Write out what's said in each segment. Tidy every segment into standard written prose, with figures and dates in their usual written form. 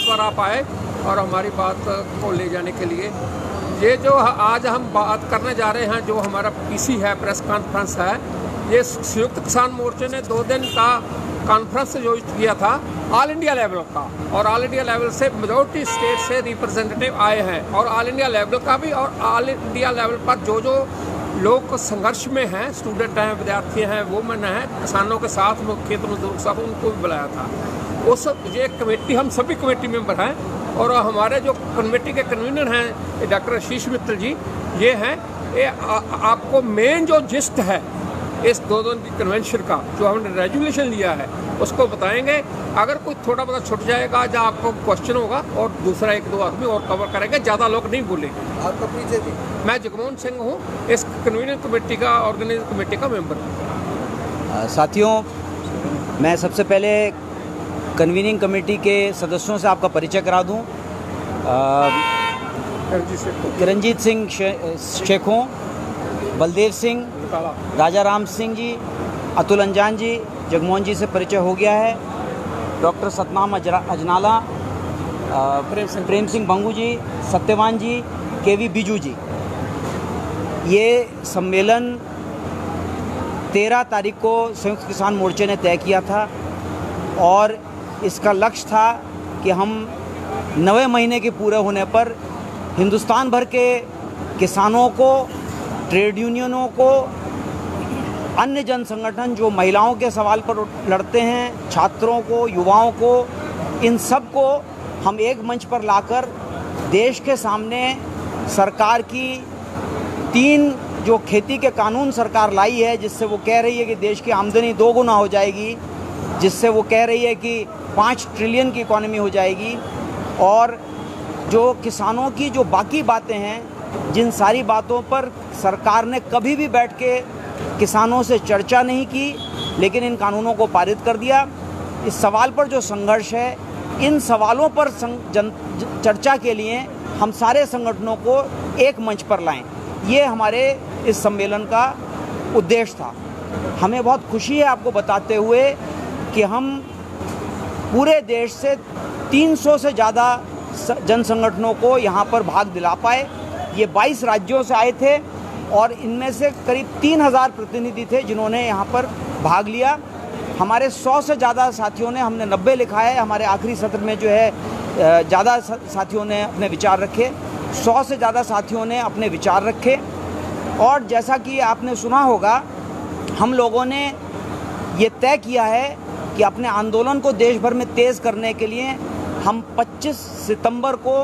पर आप आए और हमारी बात को ले जाने के लिए। ये जो आज हम बात करने जा रहे हैं, जो हमारा पीसी है, प्रेस कॉन्फ्रेंस है, ये संयुक्त किसान मोर्चे ने 2 दिन का कॉन्फ्रेंस आयोजित किया था ऑल इंडिया लेवल का, और ऑल इंडिया लेवल से मेजॉरिटी स्टेट से रिप्रेजेंटेटिव आए हैं, और ऑल इंडिया लेवल का भी, और ऑल इंडिया लेवल पर जो जो लोग संघर्ष में हैं, स्टूडेंट हैं, विद्यार्थी हैं, वुमेन हैं, किसानों के साथ, खेत मजदूरों के साथ, उनको भी बुलाया था। उस ये कमेटी, हम सभी कमेटी मेंबर हैं, और हमारे जो कमेटी के कन्वीनर हैं डॉक्टर आशीष मित्तल जी, ये हैं, ये आपको मेन जो जिस्ट है इस 2 दिन की कन्वेंशन का, जो हमने रेजोल्यूशन लिया है, उसको बताएंगे। अगर कोई थोड़ा बहुत छुट जाएगा या आपको क्वेश्चन होगा, और दूसरा 1-2 आदमी और कवर करेंगे, ज़्यादा लोग नहीं बोलेंगे। आपका परिचय भी? मैं जगमोहन सिंह हूँ, इस कन्वीनर कमेटी का, ऑर्गेनाइजर कमेटी का मेंबर हूँ। साथियों, मैं सबसे पहले कन्वीनिंग कमेटी के सदस्यों से आपका परिचय करा दूँ। किरणजीत सिंह शेखों, बलदेव सिंह, राजा राम सिंह जी, अतुल अंजान जी, जगमोहन जी से परिचय हो गया है। डॉक्टर सतनाम अजनाला, प्रेम सिंह बंगू जी, सत्यवान जी, केवी बिजू जी। ये सम्मेलन 13 तारीख को संयुक्त किसान मोर्चे ने तय किया था, और इसका लक्ष्य था कि हम 9वें महीने के पूरे होने पर हिंदुस्तान भर के किसानों को, ट्रेड यूनियनों को, अन्य जन संगठन जो महिलाओं के सवाल पर लड़ते हैं, छात्रों को, युवाओं को, इन सब को हम एक मंच पर लाकर देश के सामने सरकार की 3 जो खेती के कानून सरकार लाई है, जिससे वो कह रही है कि देश की आमदनी 2 गुना हो जाएगी, जिससे वो कह रही है कि 5 ट्रिलियन की इकॉनमी हो जाएगी, और जो किसानों की जो बाकी बातें हैं, जिन सारी बातों पर सरकार ने कभी भी बैठ के किसानों से चर्चा नहीं की, लेकिन इन कानूनों को पारित कर दिया। इस सवाल पर जो संघर्ष है, इन सवालों पर चर्चा के लिए हम सारे संगठनों को एक मंच पर लाएं, ये हमारे इस सम्मेलन का उद्देश्य था। हमें बहुत खुशी है आपको बताते हुए कि हम पूरे देश से 300 से ज़्यादा जन संगठनों को यहाँ पर भाग दिला पाए। ये 22 राज्यों से आए थे, और इनमें से करीब 3000 प्रतिनिधि थे जिन्होंने यहाँ पर भाग लिया। हमारे 100 से ज़्यादा साथियों ने, हमने 90 लिखा है, हमारे आखिरी सत्र में जो है ज़्यादा साथियों ने अपने विचार रखे, 100 से ज़्यादा साथियों ने अपने विचार रखे। और जैसा कि आपने सुना होगा, हम लोगों ने ये तय किया है कि अपने आंदोलन को देश भर में तेज़ करने के लिए हम 25 सितंबर को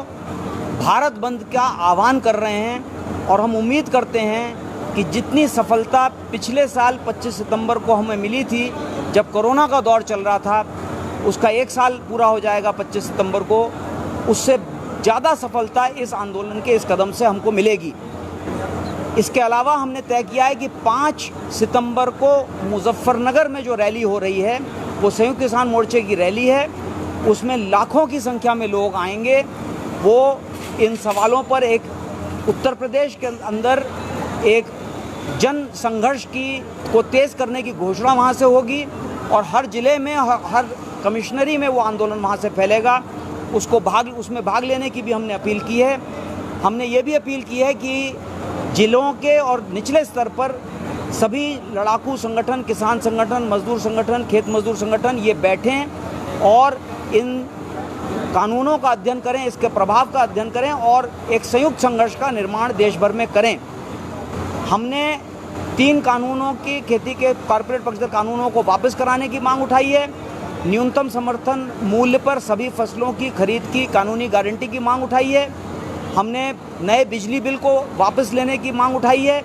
भारत बंद का आह्वान कर रहे हैं, और हम उम्मीद करते हैं कि जितनी सफलता पिछले साल 25 सितंबर को हमें मिली थी, जब कोरोना का दौर चल रहा था, उसका 1 साल पूरा हो जाएगा 25 सितंबर को, उससे ज़्यादा सफलता इस आंदोलन के इस कदम से हमको मिलेगी। इसके अलावा हमने तय किया है कि 5 सितंबर को मुजफ्फरनगर में जो रैली हो रही है, वो संयुक्त किसान मोर्चे की रैली है, उसमें लाखों की संख्या में लोग आएंगे। वो इन सवालों पर एक उत्तर प्रदेश के अंदर एक जन संघर्ष को तेज़ करने की घोषणा वहाँ से होगी, और हर ज़िले में, हर कमिश्नरी में वो आंदोलन वहाँ से फैलेगा। उसमें भाग लेने की भी हमने अपील की है। हमने ये भी अपील की है कि ज़िलों के और निचले स्तर पर सभी लड़ाकू संगठन, किसान संगठन, मजदूर संगठन, खेत मजदूर संगठन, ये बैठें और इन कानूनों का अध्ययन करें, इसके प्रभाव का अध्ययन करें, और एक संयुक्त संघर्ष का निर्माण देश भर में करें। हमने 3 कानूनों की, खेती के कॉर्पोरेट पक्षधर कानूनों को वापस कराने की मांग उठाई है। न्यूनतम समर्थन मूल्य पर सभी फसलों की खरीद की कानूनी गारंटी की मांग उठाई है। हमने नए बिजली बिल को वापस लेने की मांग उठाई है,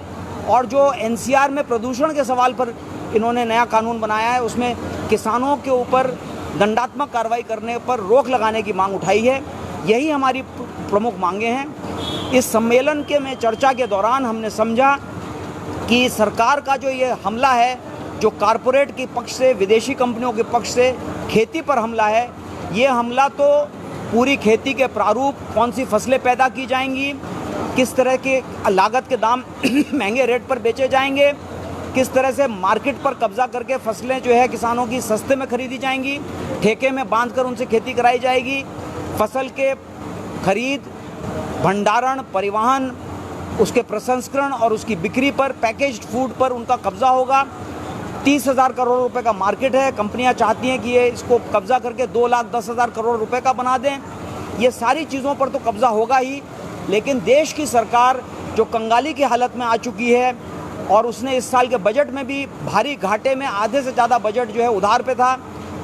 और जो एनसीआर में प्रदूषण के सवाल पर इन्होंने नया कानून बनाया है, उसमें किसानों के ऊपर दंडात्मक कार्रवाई करने पर रोक लगाने की मांग उठाई है। यही हमारी प्रमुख मांगें हैं। इस सम्मेलन में चर्चा के दौरान हमने समझा कि सरकार का जो ये हमला है, जो कारपोरेट के पक्ष से, विदेशी कंपनियों के पक्ष से खेती पर हमला है, ये हमला तो पूरी खेती के प्रारूप, कौन सी फसलें पैदा की जाएंगी, किस तरह के लागत के दाम महंगे रेट पर बेचे जाएंगे, किस तरह से मार्केट पर कब्जा करके फसलें जो है किसानों की सस्ते में खरीदी जाएंगी, ठेके में बांधकर उनसे खेती कराई जाएगी, फसल के खरीद, भंडारण, परिवहन, उसके प्रसंस्करण और उसकी बिक्री पर, पैकेज्ड फूड पर उनका कब्जा होगा। 30,000 करोड़ रुपए का मार्केट है। कंपनियां चाहती हैं कि ये इसको कब्जा करके 2,10,000 करोड़ रुपए का बना दें। ये सारी चीज़ों पर तो कब्जा होगा ही, लेकिन देश की सरकार जो कंगाली की हालत में आ चुकी है और उसने इस साल के बजट में भी भारी घाटे में, आधे से ज़्यादा बजट जो है उधार पे था,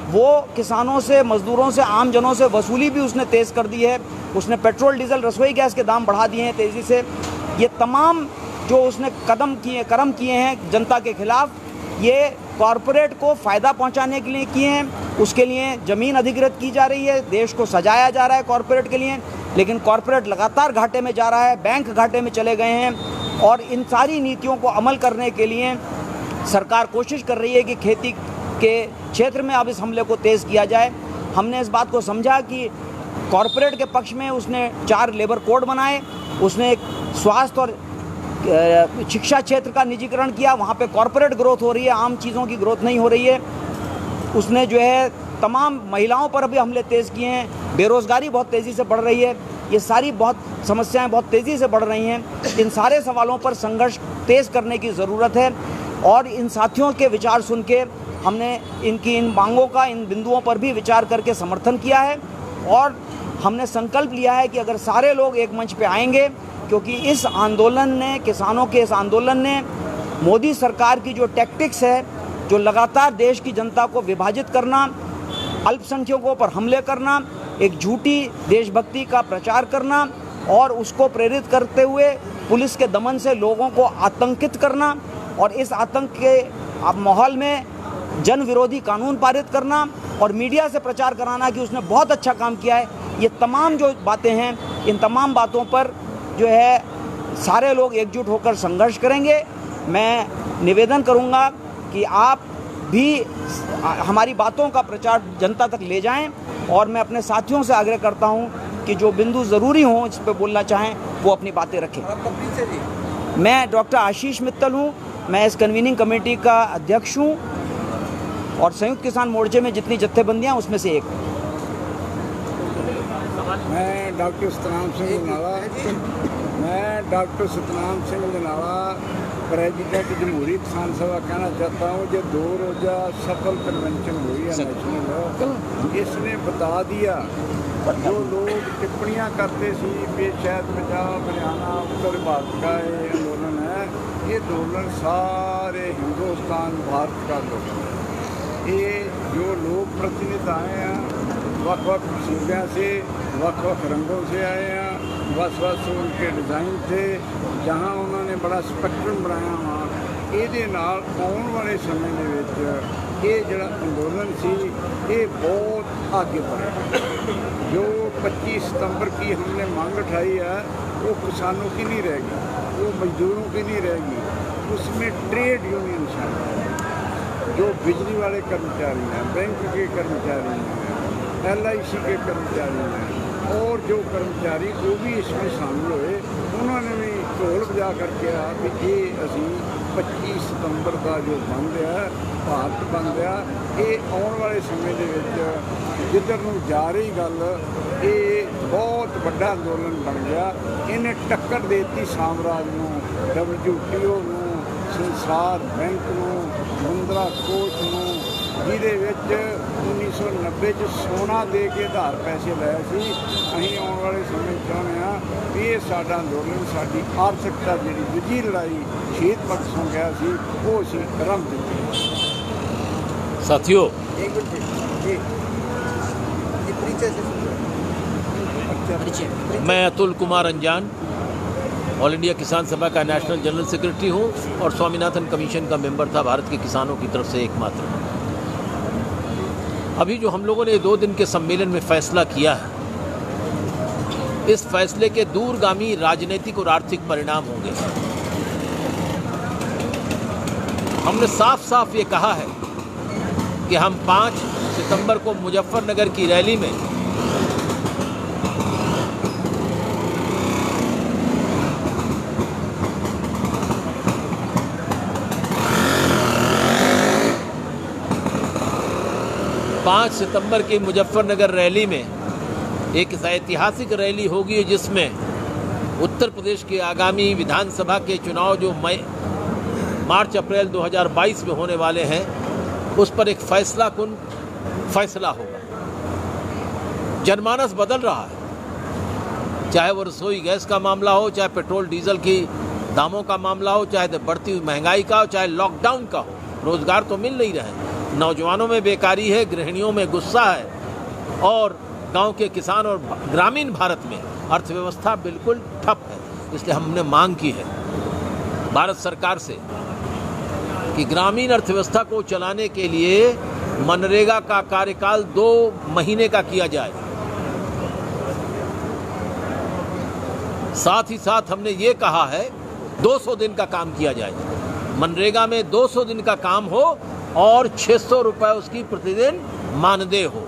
वो किसानों से, मजदूरों से, आम जनों से वसूली भी उसने तेज़ कर दी है। उसने पेट्रोल, डीजल, रसोई गैस के दाम बढ़ा दिए हैं तेज़ी से। ये तमाम जो उसने कर्म किए हैं जनता के खिलाफ, ये कॉरपोरेट को फ़ायदा पहुंचाने के लिए किए हैं। उसके लिए ज़मीन अधिग्रहित की जा रही है, देश को सजाया जा रहा है कॉरपोरेट के लिए, लेकिन कॉरपोरेट लगातार घाटे में जा रहा है, बैंक घाटे में चले गए हैं। और इन सारी नीतियों को अमल करने के लिए सरकार कोशिश कर रही है कि खेती के क्षेत्र में अब इस हमले को तेज़ किया जाए। हमने इस बात को समझा कि कॉरपोरेट के पक्ष में उसने 4 लेबर कोड बनाए, उसने एक स्वास्थ्य और शिक्षा क्षेत्र का निजीकरण किया, वहाँ पे कॉरपोरेट ग्रोथ हो रही है, आम चीज़ों की ग्रोथ नहीं हो रही है। उसने जो है तमाम महिलाओं पर भी हमले तेज़ किए हैं, बेरोज़गारी बहुत तेज़ी से बढ़ रही है, ये सारी बहुत समस्याएं बहुत तेज़ी से बढ़ रही हैं। इन सारे सवालों पर संघर्ष तेज़ करने की ज़रूरत है और इन साथियों के विचार सुन के हमने इनकी इन मांगों का, इन बिंदुओं पर भी विचार करके समर्थन किया है और हमने संकल्प लिया है कि अगर सारे लोग एक मंच पे आएंगे, क्योंकि इस आंदोलन ने, किसानों के इस आंदोलन ने मोदी सरकार की जो टैक्टिक्स है, जो लगातार देश की जनता को विभाजित करना, अल्पसंख्यकों पर हमले करना, एक झूठी देशभक्ति का प्रचार करना और उसको प्रेरित करते हुए पुलिस के दमन से लोगों को आतंकित करना और इस आतंक के माहौल में जन विरोधी कानून पारित करना और मीडिया से प्रचार कराना कि उसने बहुत अच्छा काम किया है, ये तमाम जो बातें हैं, इन तमाम बातों पर जो है सारे लोग एकजुट होकर संघर्ष करेंगे। मैं निवेदन करूंगा कि आप भी हमारी बातों का प्रचार जनता तक ले जाएं और मैं अपने साथियों से आग्रह करता हूं कि जो बिंदु ज़रूरी हों, इस पर बोलना चाहें, वो अपनी बातें रखें। मैं डॉक्टर आशीष मित्तल हूं, मैं इस कन्वीनिंग कमेटी का अध्यक्ष हूं और संयुक्त किसान मोर्चे में जितनी जत्थेबंदियां उसमें से एक। मैं डॉक्टर सतनाम सिंह रंधावा प्रेजिडेंट जमहूरी किसान सभा कहना चाहता हूँ। जो 2 रोज़ा सफल कन्वेंशन हुई है नेशनल, इसने बता दिया जो लोग टिप्पणियाँ करते सी कि शायद पंजाब, हरियाणा, उत्तर भारत का ये आंदोलन है, ये आंदोलन सारे हिंदुस्तान, भारत का आंदोलन है। ये जो लोग प्रतिनिधि आए हैं वक्-वक् सूबों से, वक्-वक् रंगों से आए हैं, बस उनके डिज़ाइन थे, जहाँ उन्होंने बड़ा स्पैक्ट्रम बनाया वहाँ ये आने वाले समय के ये जड़ा अंदोलन सी ये बहुत आगे बढ़ेगा। जो 25 सितंबर की हमने मांग उठाई है वो किसानों की नहीं रहेगी, वो मजदूरों की नहीं रहेगी, उसमें ट्रेड यूनियन शामिल है, जो बिजली वाले कर्मचारी हैं, बैंक के कर्मचारी हैं, LIC के कर्मचारी हैं और जो कर्मचारी वो भी इसमें शामिल हुए, उन्होंने भी ढोल बजा करके कहा कि ये असी 25 सितंबर का जो बंद है, भारत बंद है, ये आने वाले समय के जिधर नूं जा रही गल, ये बहुत बड़ा अंदोलन बन गया। इन्हें टक्कर देती साम्राज नूं, WTO नूं, संसार बैंक नूं, मुंद्रा कोष नूं, जिहदे विच 1990 च सोना दे के आधार पैसे लाए सी। असीं आने वाले समय चाहुंदे हां कि ये साडा अंदोलन, साडी आर्थिकता जिहड़ी दूजी लड़ाई शहीद भगत सिंह गया सी, वो असीं रम दित्ती। साथियों, मैं अतुल कुमार अंजान, ऑल इंडिया किसान सभा का नेशनल जनरल सेक्रेटरी हूं और स्वामीनाथन कमीशन का मेंबर था, भारत के किसानों की तरफ से एकमात्र। अभी जो हम लोगों ने 2 दिन के सम्मेलन में फैसला किया है, इस फैसले के दूरगामी राजनीतिक और आर्थिक परिणाम होंगे। हमने साफ साफ ये कहा है कि हम 5 सितंबर को मुजफ्फरनगर की रैली में मुजफ्फरनगर रैली में एक ऐतिहासिक रैली होगी जिसमें उत्तर प्रदेश के आगामी विधानसभा के चुनाव जो मार्च अप्रैल 2022 में होने वाले हैं उस पर एक फैसला होगा। जनमानस बदल रहा है, चाहे वो रसोई गैस का मामला हो, चाहे पेट्रोल डीजल की दामों का मामला हो, चाहे बढ़ती हुई महंगाई का हो, चाहे लॉकडाउन का हो। रोजगार तो मिल नहीं रहे, नौजवानों में बेकारी है, गृहिणियों में गुस्सा है और गांव के किसान और ग्रामीण भारत में अर्थव्यवस्था बिल्कुल ठप है। इसलिए हमने मांग की है भारत सरकार से कि ग्रामीण अर्थव्यवस्था को चलाने के लिए मनरेगा का कार्यकाल 2 महीने का किया जाए। साथ ही साथ हमने ये कहा है 200 दिन का काम किया जाए, मनरेगा में 200 दिन का काम हो और 600 रुपये उसकी प्रतिदिन मानदेय हो,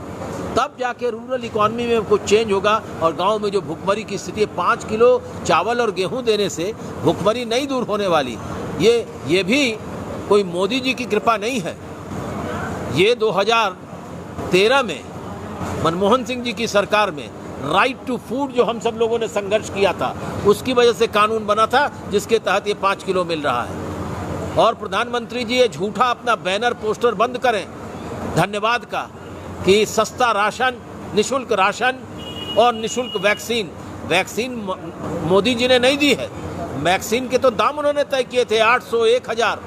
तब जाके रूरल इकॉनमी में कुछ चेंज होगा। और गांव में जो भुखमरी की स्थिति है, 5 किलो चावल और गेहूं देने से भुखमरी नहीं दूर होने वाली। ये भी कोई मोदी जी की कृपा नहीं है, ये 2013 में मनमोहन सिंह जी की सरकार में राइट टू फूड जो हम सब लोगों ने संघर्ष किया था उसकी वजह से कानून बना था जिसके तहत ये 5 किलो मिल रहा है। और प्रधानमंत्री जी ये झूठा अपना बैनर पोस्टर बंद करें धन्यवाद का कि सस्ता राशन, निःशुल्क राशन और निःशुल्क वैक्सीन मोदी जी ने नहीं दी है। वैक्सीन के तो दाम उन्होंने तय किए थे 800, 1000।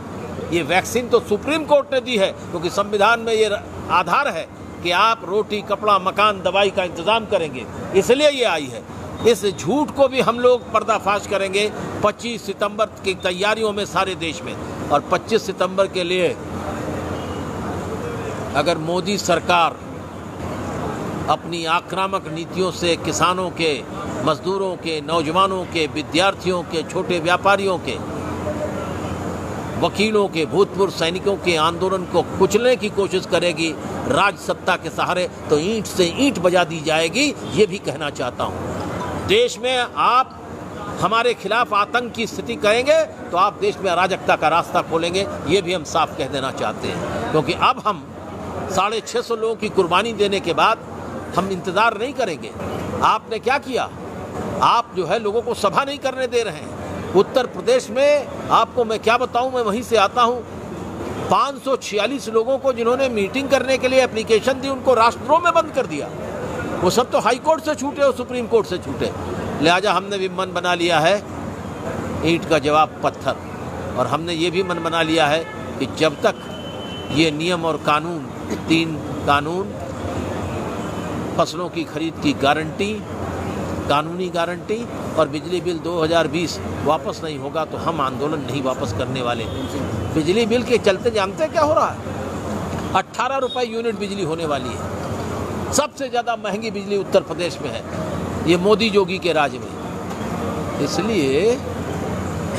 ये वैक्सीन तो सुप्रीम कोर्ट ने दी है क्योंकि संविधान में ये आधार है कि आप रोटी, कपड़ा, मकान, दवाई का इंतजाम करेंगे, इसलिए ये आई है। इस झूठ को भी हम लोग पर्दाफाश करेंगे 25 सितंबर की तैयारियों में सारे देश में। और 25 सितंबर के लिए अगर मोदी सरकार अपनी आक्रामक नीतियों से किसानों के, मजदूरों के, नौजवानों के, विद्यार्थियों के, छोटे व्यापारियों के, वकीलों के, भूतपूर्व सैनिकों के आंदोलन को कुचलने की कोशिश करेगी राज सत्ता के सहारे, तो ईंट से ईंट बजा दी जाएगी। ये भी कहना चाहता हूँ। देश में आप हमारे खिलाफ आतंक की स्थिति करेंगे तो आप देश में अराजकता का रास्ता खोलेंगे, ये भी हम साफ कह देना चाहते हैं। क्योंकि अब हम 650 लोगों की कुर्बानी देने के बाद हम इंतज़ार नहीं करेंगे। आपने क्या किया, आप जो है लोगों को सभा नहीं करने दे रहे हैं। उत्तर प्रदेश में आपको मैं क्या बताऊं, मैं वहीं से आता हूं, 546 लोगों को जिन्होंने मीटिंग करने के लिए एप्लीकेशन दी उनको राष्ट्रों में बंद कर दिया। वो सब तो हाई कोर्ट से छूटे और सुप्रीम कोर्ट से छूटे। लिहाजा हमने भी मन बना लिया है ईंट का जवाब पत्थर। और हमने ये भी मन बना लिया है कि जब तक ये नियम और कानून, 3 कानून, फसलों की खरीद की गारंटी, कानूनी गारंटी और बिजली बिल 2020 वापस नहीं होगा तो हम आंदोलन नहीं वापस करने वाले। बिजली बिल के चलते जानते हैं क्या हो रहा है, 18 रुपये यूनिट बिजली होने वाली है। सबसे ज़्यादा महंगी बिजली उत्तर प्रदेश में है, ये मोदी जोगी के राज में। इसलिए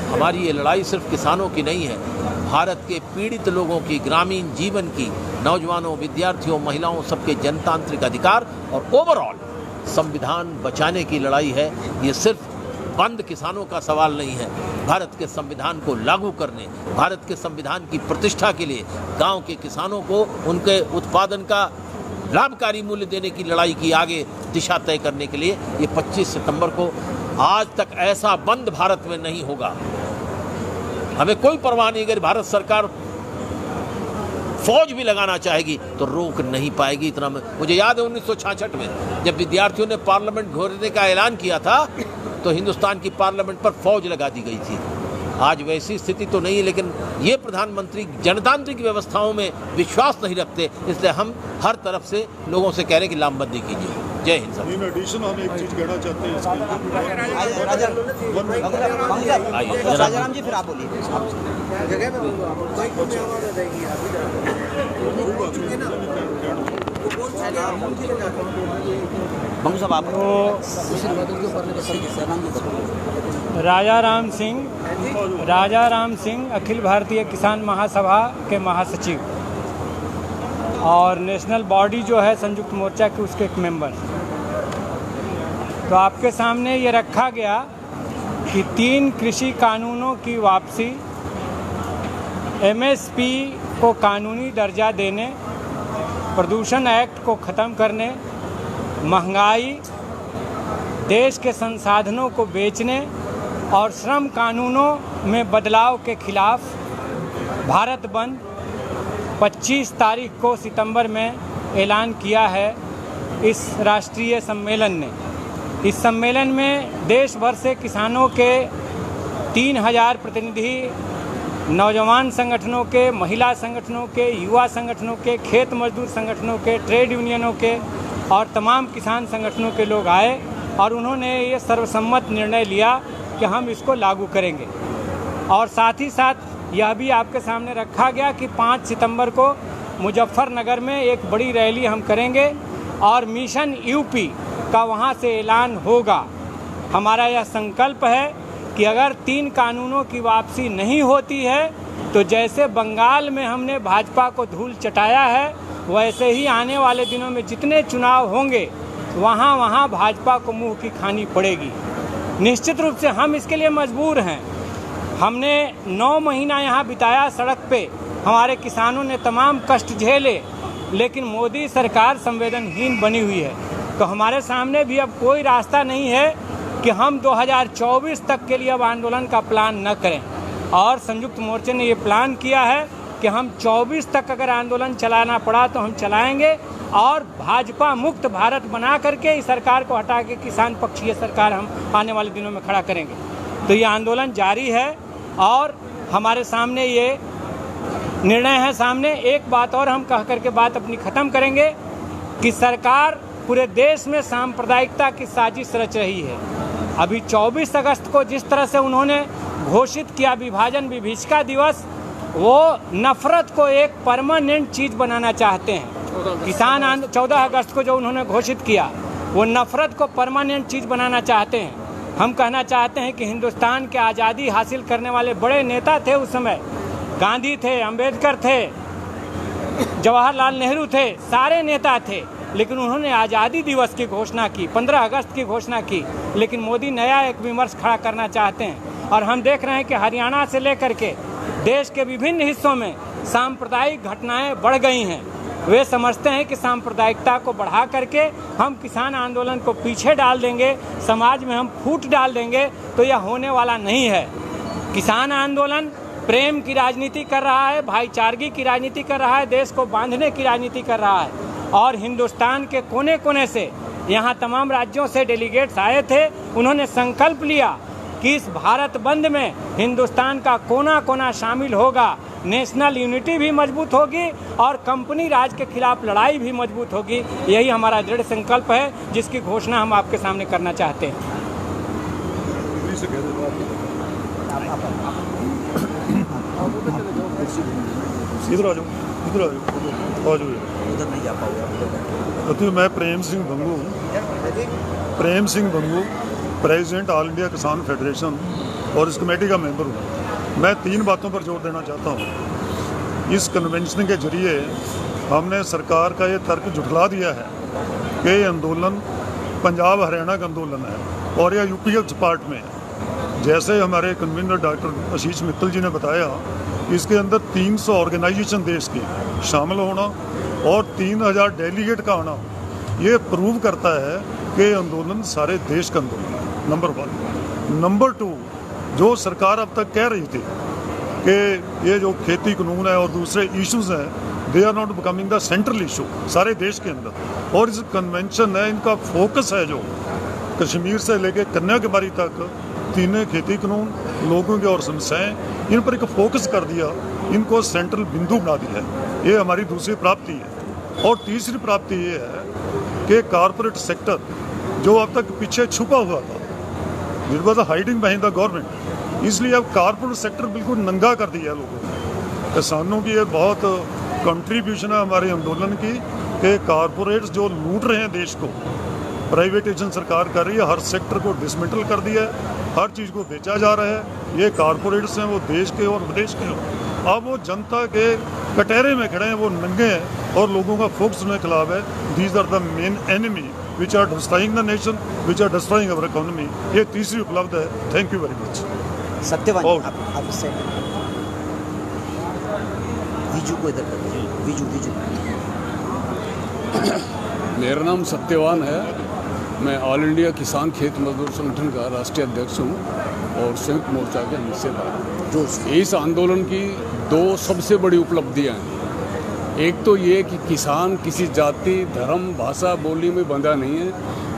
हमारी ये लड़ाई सिर्फ किसानों की नहीं है, भारत के पीड़ित लोगों की, ग्रामीण जीवन की, नौजवानों, विद्यार्थियों, महिलाओं, सबके जनतांत्रिक अधिकार और ओवरऑल संविधान बचाने की लड़ाई है। ये सिर्फ बंद किसानों का सवाल नहीं है, भारत के संविधान को लागू करने, भारत के संविधान की प्रतिष्ठा के लिए गांव के किसानों को उनके उत्पादन का लाभकारी मूल्य देने की लड़ाई की आगे दिशा तय करने के लिए ये 25 सितंबर को, आज तक ऐसा बंद भारत में नहीं होगा। हमें कोई परवाह नहीं, अगर भारत सरकार फौज भी लगाना चाहेगी तो रोक नहीं पाएगी। इतना मुझे याद है 1966 में जब विद्यार्थियों ने पार्लियामेंट घेरने का ऐलान किया था तो हिंदुस्तान की पार्लियामेंट पर फौज लगा दी गई थी। आज वैसी स्थिति तो नहीं है, लेकिन ये प्रधानमंत्री जनतांत्रिक व्यवस्थाओं में विश्वास नहीं रखते, इसलिए हम हर तरफ से लोगों से कह रहे हैं कि लामबंदी कीजिए। जय हिंद साहब। इन एडिशन हम एक चीज कहना चाहते हैं राजाराम जी, फिर आप बोलिए। राजाराम सिंह अखिल भारतीय किसान महासभा के महासचिव और नेशनल बॉडी जो है संयुक्त मोर्चा के, उसके एक मेंबर। तो आपके सामने ये रखा गया कि 3 कृषि कानूनों की वापसी, एमएसपी को कानूनी दर्जा देने, प्रदूषण एक्ट को ख़त्म करने, महंगाई देश के संसाधनों को बेचने और श्रम कानूनों में बदलाव के खिलाफ भारत बंद 25 तारीख को सितंबर में ऐलान किया है इस राष्ट्रीय सम्मेलन ने। इस सम्मेलन में देश भर से किसानों के 3000 प्रतिनिधि, नौजवान संगठनों के, महिला संगठनों के, युवा संगठनों के, खेत मजदूर संगठनों के, ट्रेड यूनियनों के और तमाम किसान संगठनों के लोग आए और उन्होंने ये सर्वसम्मत निर्णय लिया कि हम इसको लागू करेंगे। और साथ ही साथ यह भी आपके सामने रखा गया कि 5 सितंबर को मुजफ्फरनगर में एक बड़ी रैली हम करेंगे और मिशन यूपी का वहाँ से ऐलान होगा। हमारा यह संकल्प है कि अगर 3 कानूनों की वापसी नहीं होती है तो जैसे बंगाल में हमने भाजपा को धूल चटाया है, वैसे ही आने वाले दिनों में जितने चुनाव होंगे वहाँ वहाँ भाजपा को मुंह की खानी पड़ेगी। निश्चित रूप से हम इसके लिए मजबूर हैं। हमने 9 महीना यहाँ बिताया सड़क पे, हमारे किसानों ने तमाम कष्ट झेले, लेकिन मोदी सरकार संवेदनहीन बनी हुई है। तो हमारे सामने भी अब कोई रास्ता नहीं है कि हम 2024 तक के लिए अब आंदोलन का प्लान न करें। और संयुक्त मोर्चे ने ये प्लान किया है कि हम 24 तक अगर आंदोलन चलाना पड़ा तो हम चलाएंगे और भाजपा मुक्त भारत बना करके इस सरकार को हटा के किसान पक्षीय सरकार हम आने वाले दिनों में खड़ा करेंगे। तो ये आंदोलन जारी है और हमारे सामने ये निर्णय है। सामने एक बात और हम कह करके बात अपनी ख़त्म करेंगे कि सरकार पूरे देश में सांप्रदायिकता की साजिश रच रही है। अभी 24 अगस्त को जिस तरह से उन्होंने घोषित किया विभाजन विभीषिका दिवस, वो नफरत को एक परमानेंट चीज़ बनाना चाहते हैं। किसान 14 अगस्त को जो उन्होंने घोषित किया वो नफरत को परमानेंट चीज़ बनाना चाहते हैं। हम कहना चाहते हैं कि हिंदुस्तान के आज़ादी हासिल करने वाले बड़े नेता थे उस समय, गांधी थे, अंबेडकर थे, जवाहरलाल नेहरू थे, सारे नेता थे, लेकिन उन्होंने आज़ादी दिवस की घोषणा की, 15 अगस्त की घोषणा की। लेकिन मोदी नया एक विमर्श खड़ा करना चाहते हैं और हम देख रहे हैं कि हरियाणा से लेकर के देश के विभिन्न हिस्सों में सांप्रदायिक घटनाएं बढ़ गई हैं। वे समझते हैं कि सांप्रदायिकता को बढ़ा करके हम किसान आंदोलन को पीछे डाल देंगे, समाज में हम फूट डाल देंगे, तो यह होने वाला नहीं है। किसान आंदोलन प्रेम की राजनीति कर रहा है, भाईचारगी की राजनीति कर रहा है, देश को बांधने की राजनीति कर रहा है। और हिंदुस्तान के कोने कोने से, यहाँ तमाम राज्यों से डेलीगेट्स आए थे, उन्होंने संकल्प लिया कि इस भारत बंद में हिंदुस्तान का कोना कोना शामिल होगा, नेशनल यूनिटी भी मजबूत होगी और कंपनी राज के खिलाफ लड़ाई भी मजबूत होगी। यही हमारा दृढ़ संकल्प है जिसकी घोषणा हम आपके सामने करना चाहते हैं। इधर आ जाओ, इधर आ जाओ, उधर नहीं जा पाऊंगा। तो मैं Prem Singh Bhangu president all India Kisan federation और इस कमेटी का मेंबर हूँ। मैं 3 बातों पर जोर देना चाहता हूँ। इस कन्वेंशन के जरिए हमने सरकार का ये तर्क झुठला दिया है कि ये आंदोलन पंजाब हरियाणा का आंदोलन है और यह यूपी के पार्ट में है। जैसे हमारे कन्वीनर डॉक्टर आशीष मित्तल जी ने बताया, इसके अंदर 300 ऑर्गेनाइजेशन देश की शामिल होना और 3000 डेलीगेट का आना, ये प्रूव करता है कि आंदोलन सारे देश का आंदोलन है, नंबर 1। नंबर 2, जो सरकार अब तक कह रही थी कि ये जो खेती कानून है और दूसरे इश्यूज हैं, they are not becoming the central issue सारे देश के अंदर। और इस कन्वेंशन है, इनका फोकस है जो कश्मीर से लेके कन्याकुमारी तक, तीनों खेती कानून, लोगों की और समस्याएं, इन पर एक फोकस कर दिया, इनको सेंट्रल बिंदु बना दिया है। ये हमारी दूसरी प्राप्ति है। और तीसरी प्राप्ति ये है कि कारपोरेट सेक्टर जो अब तक पीछे छुपा हुआ था, it was hiding behind the government, इसलिए अब कारपोरेट सेक्टर बिल्कुल नंगा कर दिया लोगों ने। किसानों की ये बहुत कंट्रीब्यूशन है हमारे आंदोलन की कि कारपोरेट्स जो लूट रहे हैं देश को, प्राइवेटाइजेशन सरकार कर रही है, हर सेक्टर को डिसमेंटल कर दिया है, हर चीज़ को बेचा जा रहा है। ये कारपोरेट्स हैं, वो देश के और विदेश के हों। अब वो जनता के कटहरे में खड़े हैं, वो नंगे हैं और लोगों का फोकस उनके खिलाफ है। These are the main enemy which are destroying the nation, which are destroying our economy. ये तीसरी उपलब्ध है। Thank you very much. Satyavan आप इससे विजू को इधर कर दीजिए। विजू मेरा नाम सत्यवान है मैं ऑल इंडिया किसान खेत मजदूर संगठन का राष्ट्रीय अध्यक्ष हूँ और संयुक्त मोर्चा के हिस्सेदार। इस आंदोलन की दो सबसे बड़ी उपलब्धियाँ हैं। एक तो ये कि किसान किसी जाति, धर्म, भाषा, बोली में बंधा नहीं है।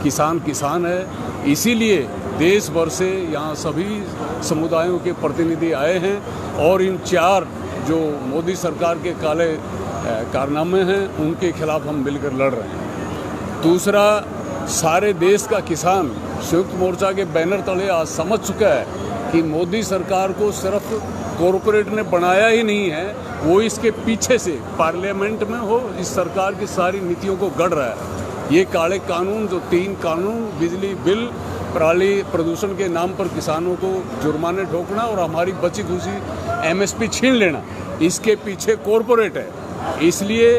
किसान किसान है। इसीलिए देश भर से यहाँ सभी समुदायों के प्रतिनिधि आए हैं और इन 4 जो मोदी सरकार के काले कारनामे हैं उनके खिलाफ हम मिलकर लड़ रहे हैं। दूसरा, सारे देश का किसान संयुक्त मोर्चा के बैनर तले आज समझ चुका है कि मोदी सरकार को सिर्फ कॉरपोरेट ने बनाया ही नहीं है, वो इसके पीछे से पार्लियामेंट में हो इस सरकार की सारी नीतियों को गढ़ रहा है। ये काले कानून, जो 3 कानून, बिजली बिल, पराली प्रदूषण के नाम पर किसानों को जुर्माने ठोकना और हमारी बची खुशी MSP छीन लेना, इसके पीछे कॉरपोरेट है। इसलिए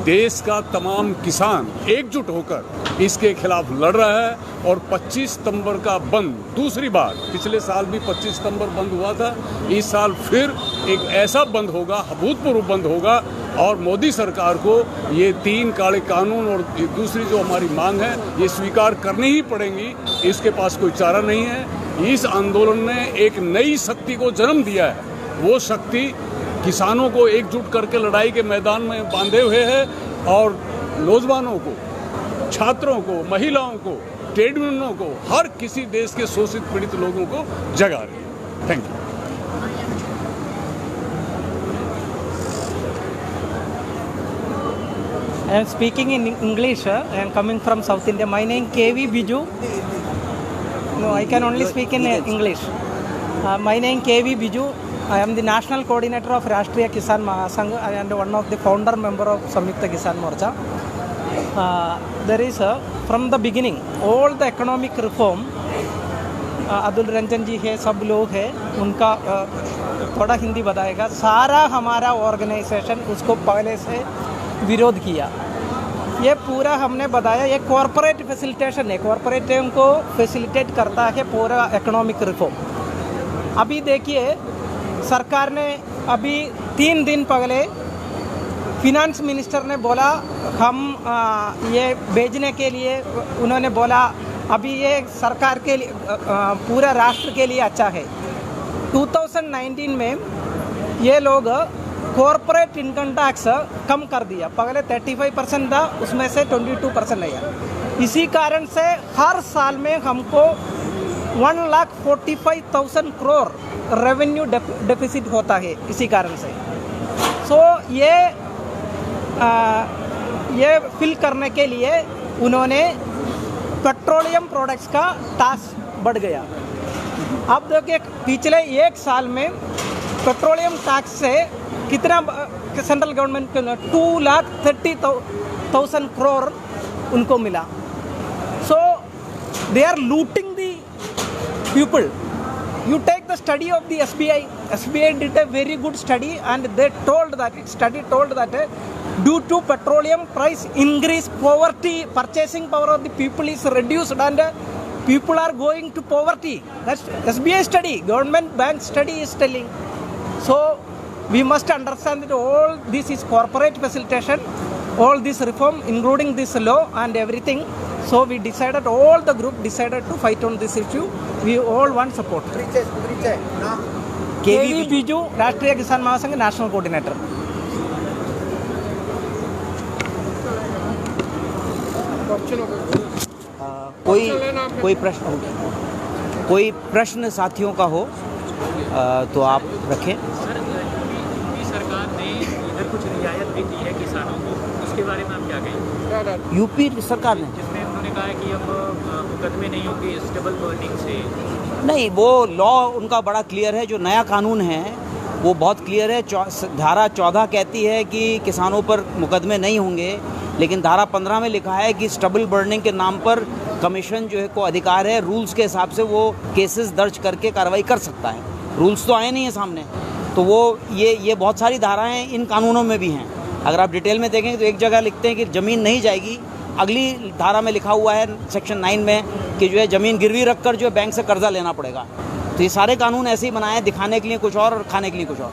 देश का तमाम किसान एकजुट होकर इसके खिलाफ लड़ रहा है और 25 सितंबर का बंद, दूसरी बार, पिछले साल भी 25 सितंबर बंद हुआ था, इस साल फिर एक ऐसा बंद होगा, अभूतपूर्व बंद होगा और मोदी सरकार को ये 3 काले कानून और दूसरी जो हमारी मांग है ये स्वीकार करनी ही पड़ेंगी। इसके पास कोई चारा नहीं है। इस आंदोलन ने एक नई शक्ति को जन्म दिया है। वो शक्ति किसानों को एकजुट करके लड़ाई के मैदान में बांधे हुए है और नौजवानों को, छात्रों को, महिलाओं को, ट्रेड यूनियनों को, हर किसी देश के शोषित पीड़ित लोगों को जगा रही है। Thank you. I am speaking in English. I am coming from South India. My name KV Biju. No, I can only speak in English. My name KV Biju. I am the national coordinator of Rashtriya Kisan Mahasangh and one of the founder member of Samyukta Kisan Morcha. There is from the beginning all the economic reform. Atul Ranjan ji है, सब लोग हैं, उनका थोड़ा हिंदी बताएगा। सारा हमारा organisation उसको पहले से विरोध किया। ये पूरा हमने बताया, ये कॉरपोरेट फैसिलिटेशन है, कॉरपोरेट को फैसिलिटेट करता है पूरा इकोनॉमिक रिफॉर्म। अभी देखिए सरकार ने अभी 3 दिन पहले फिनांस मिनिस्टर ने बोला हम ये भेजने के लिए, उन्होंने बोला अभी ये सरकार के लिए, पूरा राष्ट्र के लिए अच्छा है। 2019 में ये लोग कॉरपोरेट इनकम टैक्स कम कर दिया, पहले 35% था, उसमें से 22% आया। इसी कारण से हर साल में हमको 1,45,000 करोड़ रेवेन्यू डेफिसिट होता है इसी कारण से। सो ये फिल करने के लिए उन्होंने पेट्रोलियम प्रोडक्ट्स का टैक्स बढ़ गया। अब देखिए पिछले 1 साल में पेट्रोलियम टैक्स से कितना सेंट्रल गवर्नमेंट को 2,30,000 करोड़ उनको मिला। So they are looting the people. You take the study of the SBI. SBI did a very good study and they told that due to petroleum price increase, poverty, purchasing power of the people is reduced and people are going to poverty. That's SBI study, government bank study is telling. So we must understand that all this is corporate facilitation, all this reform including this law and everything. So we decided, all the group decided to fight on this issue. We all want support. KV Biju, Rashtriya Kisan Mahasangh National Coordinator. कोई प्रश्न साथियों का हो तो आप रखें। सरकार ने इधर कुछ रियायत भी दी है किसानों को, उसके बारे में आप क्या कहेंगे? यूपी सरकार ने, जिसमें उन्होंने कहा है कि अब मुकदमे नहीं होंगे स्टेबल बर्निंग से। नहीं, वो लॉ उनका बड़ा क्लियर है। जो नया कानून है वो बहुत क्लियर है। धारा 14 कहती है कि किसानों पर मुकदमे नहीं होंगे, लेकिन धारा 15 में लिखा है कि स्टेबल बर्निंग के नाम पर कमीशन जो है को अधिकार है, रूल्स के हिसाब से वो केसेस दर्ज करके कार्रवाई कर सकता है। रूल्स तो आए नहीं है सामने, तो वो ये बहुत सारी धाराएं इन कानूनों में भी हैं। अगर आप डिटेल में देखेंगे तो एक जगह लिखते हैं कि ज़मीन नहीं जाएगी, अगली धारा में लिखा हुआ है सेक्शन 9 में कि जो है ज़मीन गिरवी रखकर जो है बैंक से कर्जा लेना पड़ेगा। तो ये सारे कानून ऐसे ही बनाए हैं, दिखाने के लिए कुछ और खाने के लिए कुछ और।